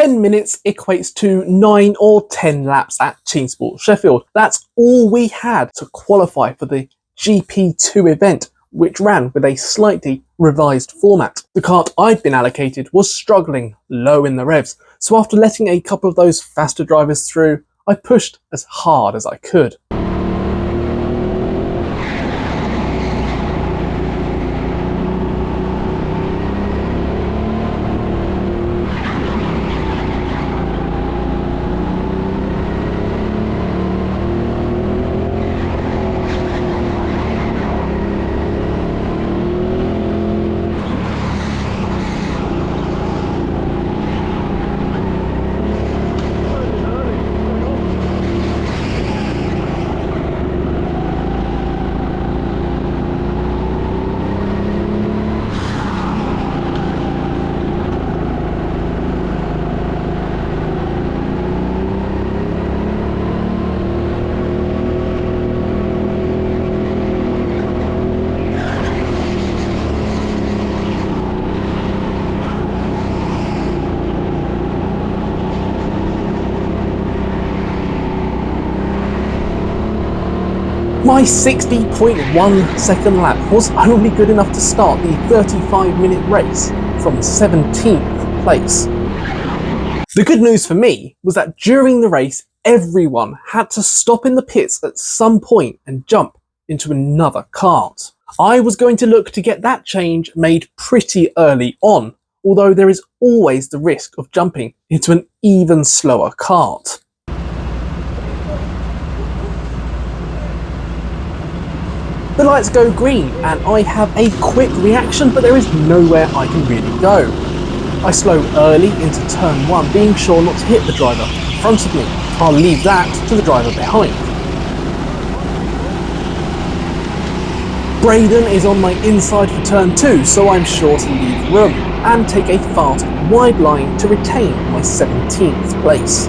10 minutes equates to 9 or 10 laps at TeamSport Sheffield. That's all we had to qualify for the GP2 event, which ran with a slightly revised format. The kart I'd been allocated was struggling low in the revs, so after letting a couple of those faster drivers through, I pushed as hard as I could. My 60.1 second lap was only good enough to start the 35-minute race from 17th place. The good news for me was that during the race, everyone had to stop in the pits at some point and jump into another kart. I was going to look to get that change made pretty early on, although there is always the risk of jumping into an even slower kart. The lights go green and I have a quick reaction, but there is nowhere I can really go. I slow early into turn 1, being sure not to hit the driver in front of me. I'll leave that to the driver behind. Braden is on my inside for turn 2, so I'm sure to leave room and take a fast wide line to retain my 17th place.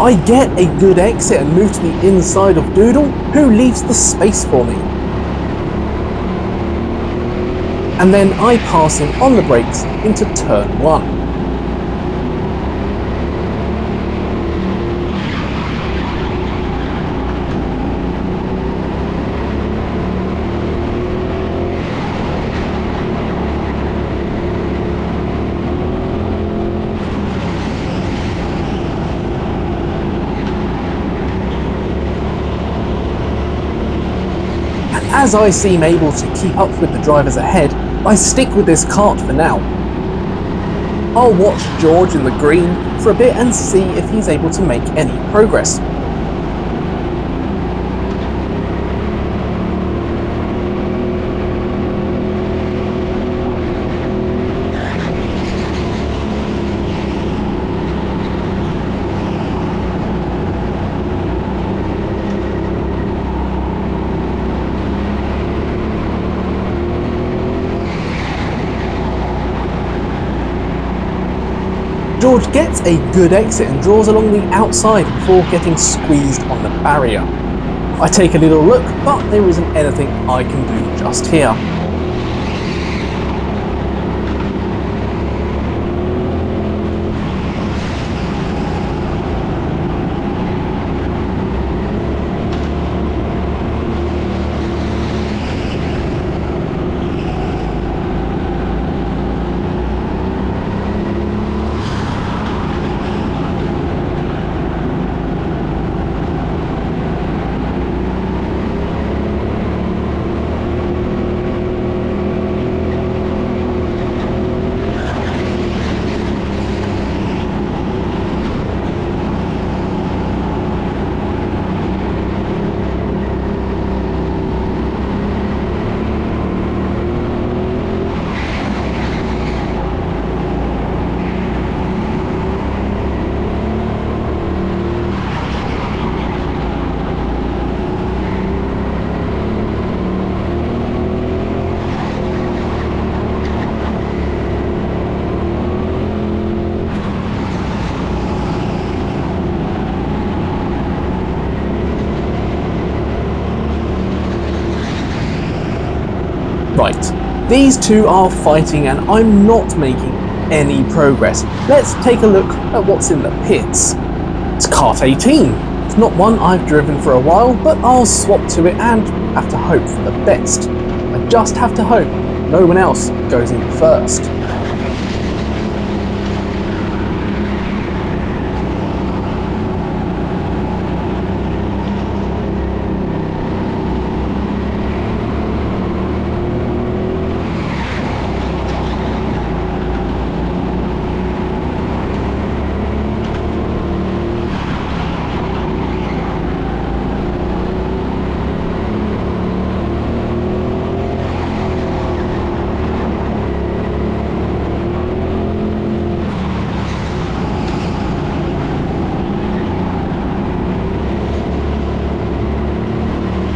I get a good exit and move to the inside of Doodle, who leaves the space for me. And then I pass him on the brakes into turn 1. As I seem able to keep up with the drivers ahead, I stick with this kart for now. I'll watch George in the green for a bit and see if he's able to make any progress. George gets a good exit and draws along the outside before getting squeezed on the barrier. I take a little look, but there isn't anything I can do just here. Right, these two are fighting and I'm not making any progress. Let's take a look at what's in the pits. It's kart 18. It's not one I've driven for a while, but I'll swap to it and have to hope for the best. I just have to hope no one else goes in first.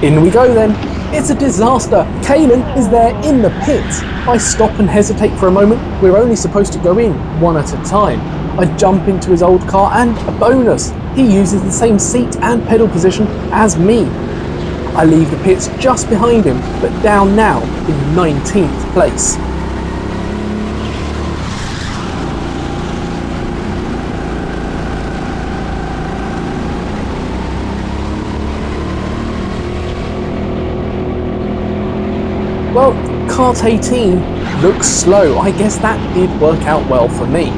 In we go then. It's a disaster. Kalen is there in the pits. I stop and hesitate for a moment. We're only supposed to go in one at a time. I jump into his old car and a bonus. He uses the same seat and pedal position as me. I leave the pits just behind him, but down now in 19th place. Well, kart 18 looks slow. I guess that did work out well for me.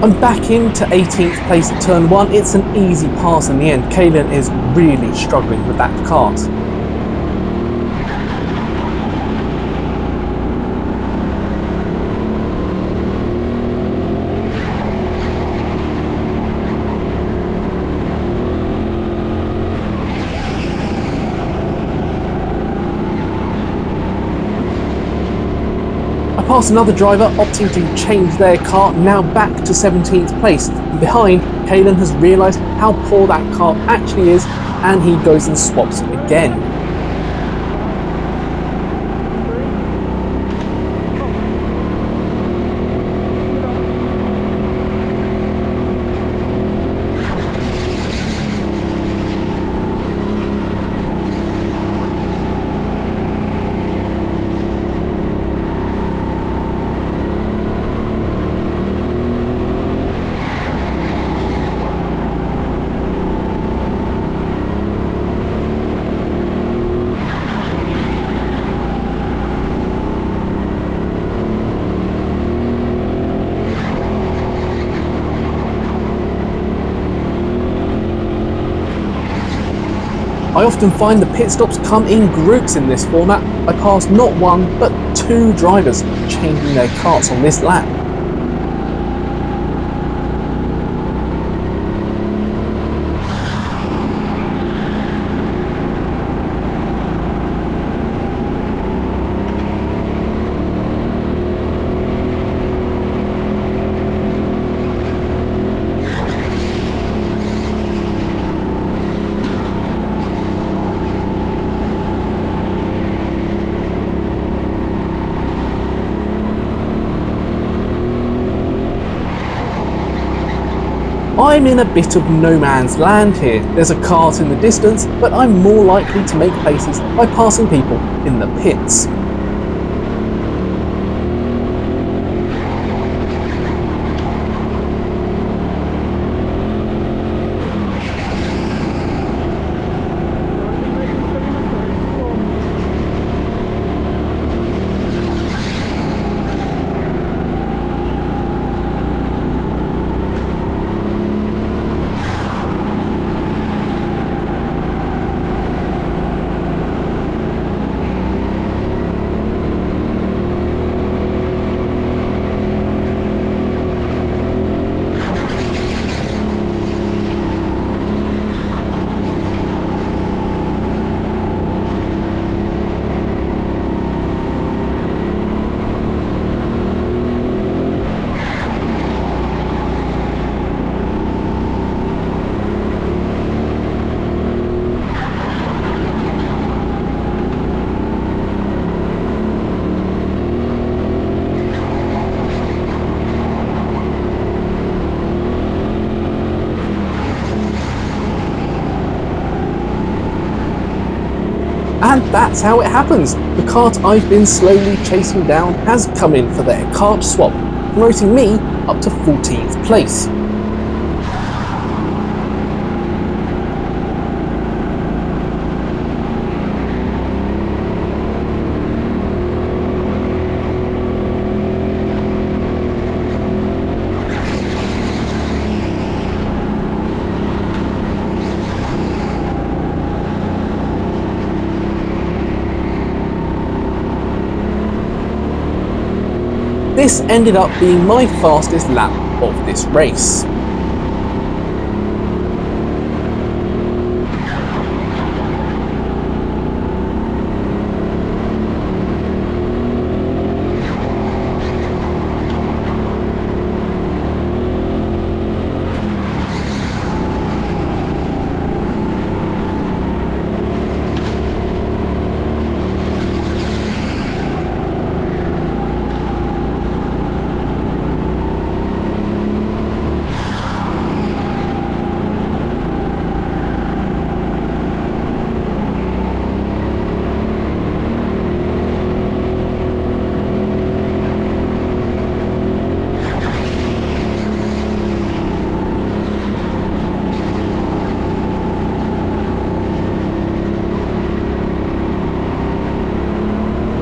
I'm back into 18th place at turn 1. It's an easy pass in the end. Kalen is really struggling with that kart. I pass another driver opting to change their car, now back to 17th place. Behind, Kalen has realised how poor that car actually is and he goes and swaps it again. I often find the pit stops come in groups in this format. I pass not one, but two drivers changing their karts on this lap. I'm in a bit of no man's land here. There's a kart in the distance, but I'm more likely to make places by passing people in the pits. that's how it happens. The kart I've been slowly chasing down has come in for their kart swap, promoting me up to 14th place. This ended up being my fastest lap of this race.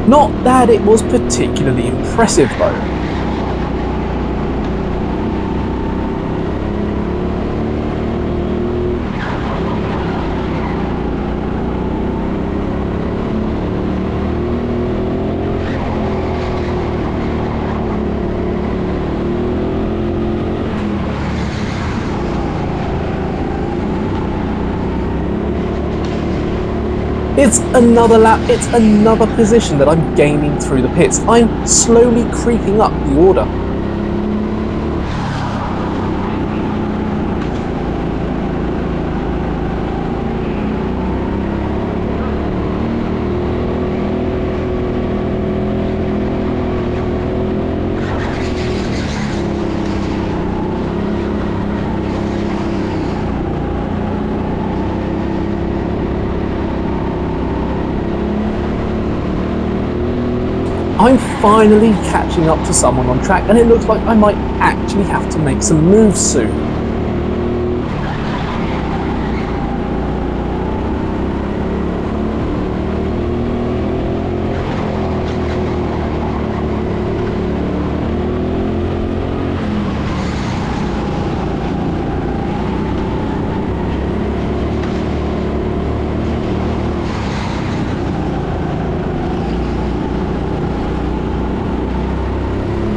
Not that it was particularly impressive though. It's another lap, it's another position that I'm gaining through the pits. I'm slowly creeping up the order. I'm finally catching up to someone on track, and it looks like I might actually have to make some moves soon.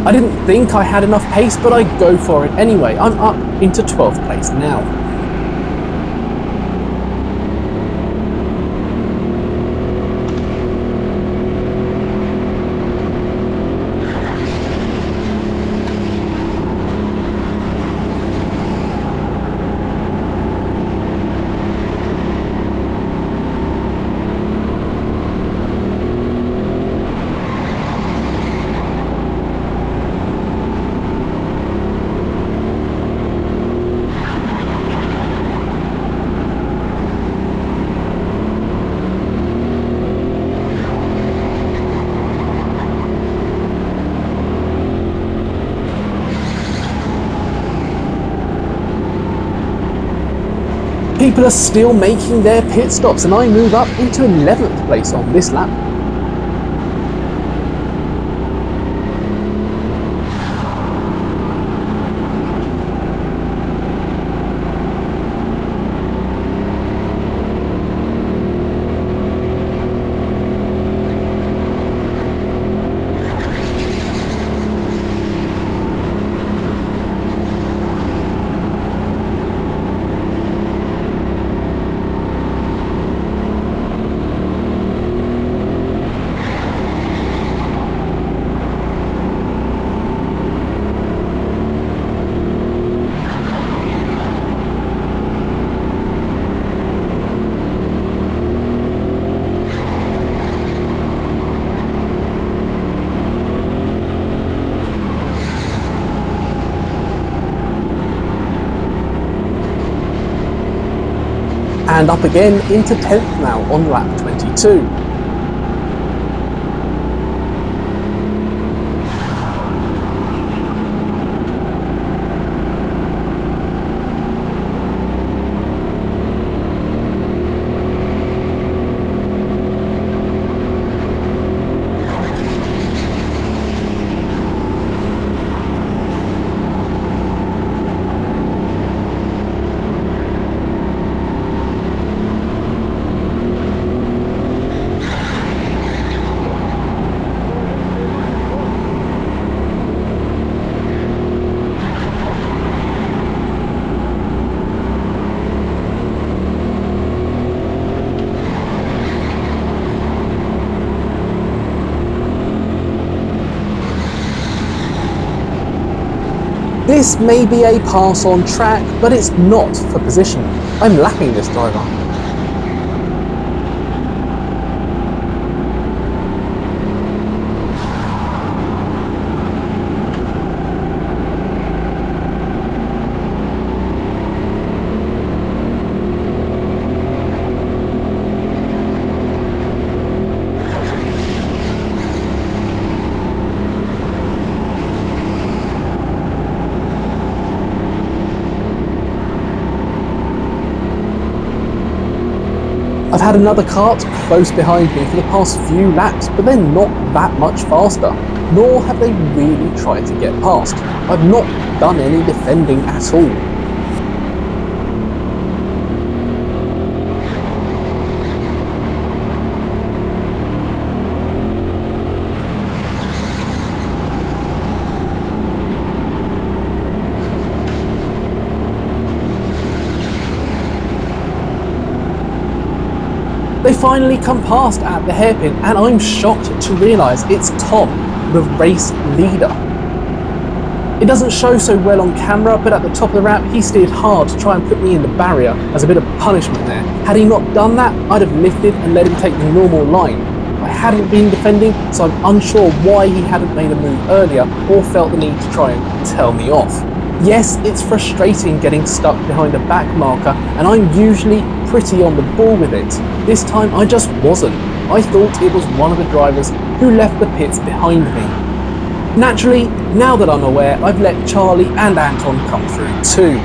I didn't think I had enough pace, but I go for it anyway. I'm up into 12th place now. People are still making their pit stops, and I move up into 11th place on this lap. And up again into 10th now on lap 22. This may be a pass on track, but it's not for position. I'm lapping this driver. I've had another kart close behind me for the past few laps, but they're not that much faster, nor have they really tried to get past. I've not done any defending at all. They finally come past at the hairpin, and I'm shocked to realise it's Tom, the race leader. It doesn't show so well on camera, but at the top of the ramp he steered hard to try and put me in the barrier as a bit of punishment there. Had he not done that, I'd have lifted and let him take the normal line. I hadn't been defending, so I'm unsure why he hadn't made a move earlier or felt the need to try and tell me off. Yes, it's frustrating getting stuck behind a back marker, and I'm usually pretty on the ball with it. This time I just wasn't. I thought it was one of the drivers who left the pits behind me. Naturally, now that I'm aware, I've let Charlie and Anton come through too.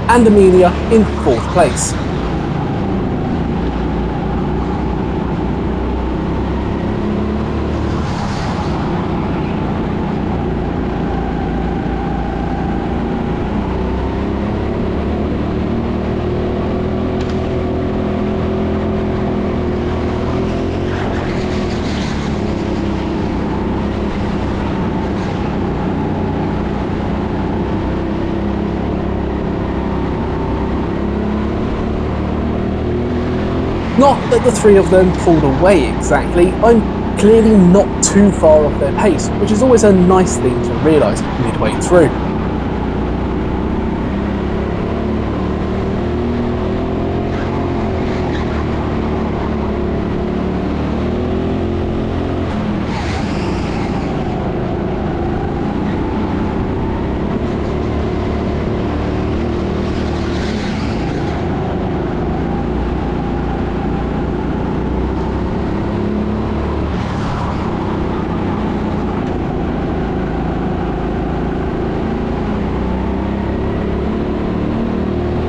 And Amelia in 4th place. Not that the three of them pulled away exactly, I'm clearly not too far off their pace, which is always a nice thing to realise midway through.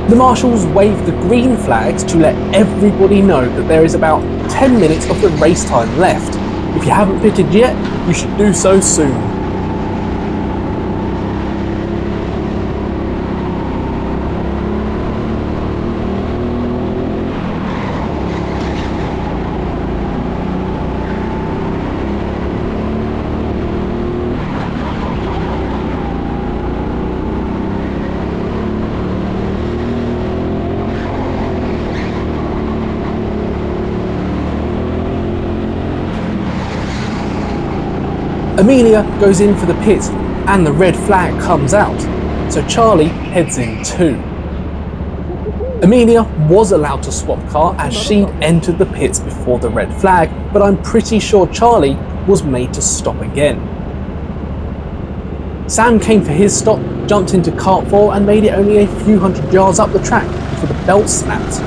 The marshals wave the green flags to let everybody know that there is about 10 minutes of the race time left. If you haven't pitted yet, you should do so soon. Amelia goes in for the pit and the red flag comes out, so Charlie heads in too. Amelia was allowed to swap car as she'd entered the pits before the red flag, but I'm pretty sure Charlie was made to stop again. Sam came for his stop, jumped into kart 4 and made it only a few hundred yards up the track before the belt snapped.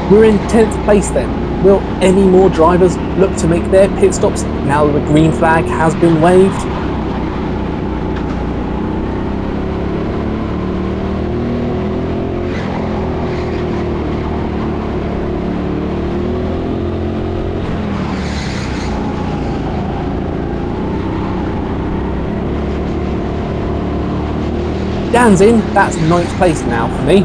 We're in 10th place then. Will any more drivers look to make their pit stops now that the green flag has been waved? Dan's in, that's 9th place now for me.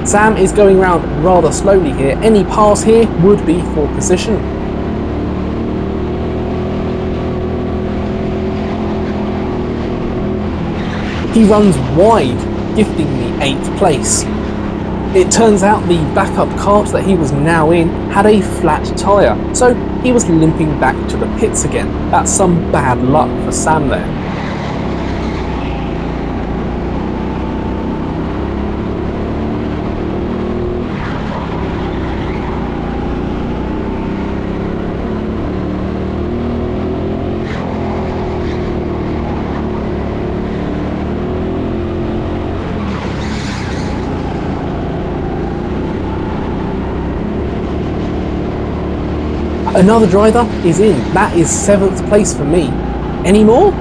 Sam is going round rather slowly here. Any pass here would be for position. He runs wide, gifting me 8th place. It turns out the backup kart that he was now in had a flat tyre, so he was limping back to the pits again. That's some bad luck for Sam there. Another driver is in. That is 7th place for me. Any more?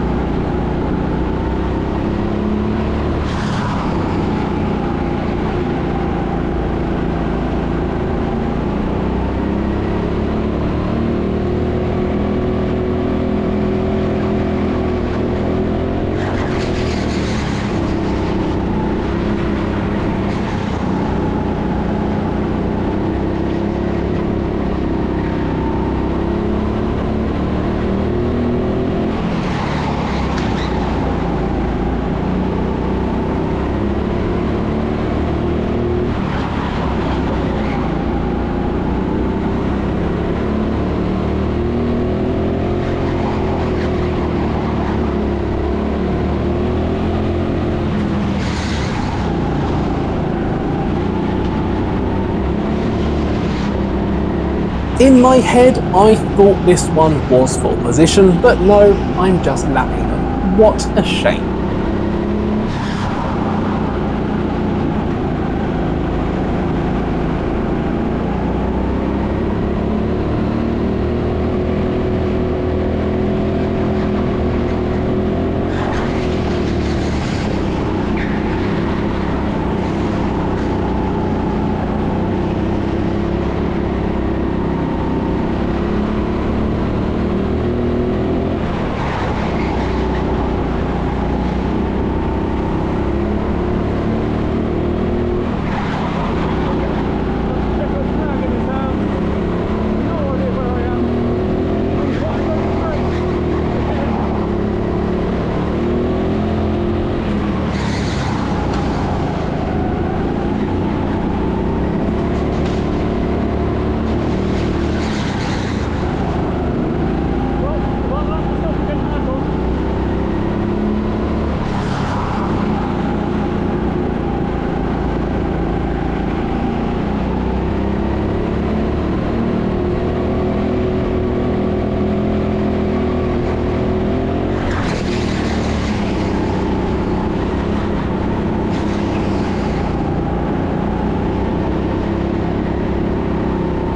In my head, I thought this one was for position, but no, I'm just lapping them. What a shame.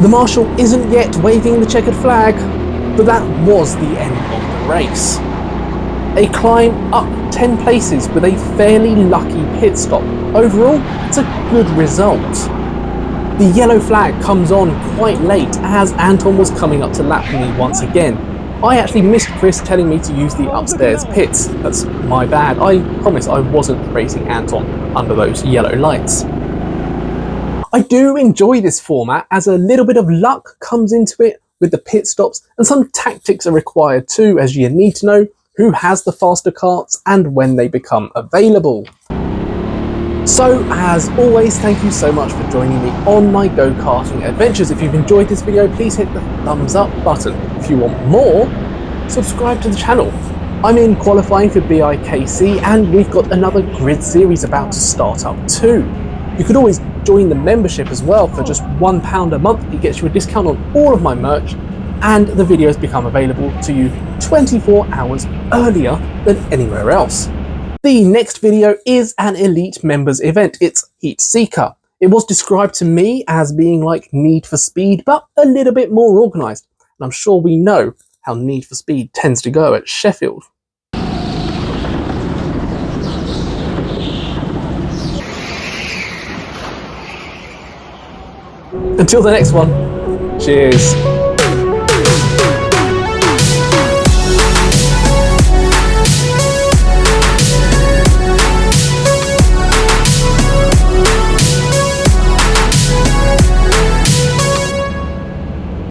The marshal isn't yet waving the checkered flag, but that was the end of the race. A climb up 10 places with a fairly lucky pit stop. Overall, it's a good result. The yellow flag comes on quite late as Anton was coming up to lap me once again. I actually missed Chris telling me to use the upstairs pits. That's my bad. I promise I wasn't racing Anton under those yellow lights. I do enjoy this format as a little bit of luck comes into it with the pit stops, and some tactics are required too, as you need to know who has the faster karts and when they become available. So as always, thank you so much for joining me on my go-karting adventures. If you've enjoyed this video, please hit the thumbs up button. If you want more, subscribe to the channel. I'm in qualifying for BIKC and we've got another grid series about to start up too. You could always join the membership as well. For just £1 a month, it gets you a discount on all of my merch, and the videos become available to you 24 hours earlier than anywhere else. The next video is an elite members event. It's Heat Seeker. It was described to me as being like Need for Speed, but a little bit more organised. And I'm sure we know how Need for Speed tends to go at Sheffield. Until the next one, cheers.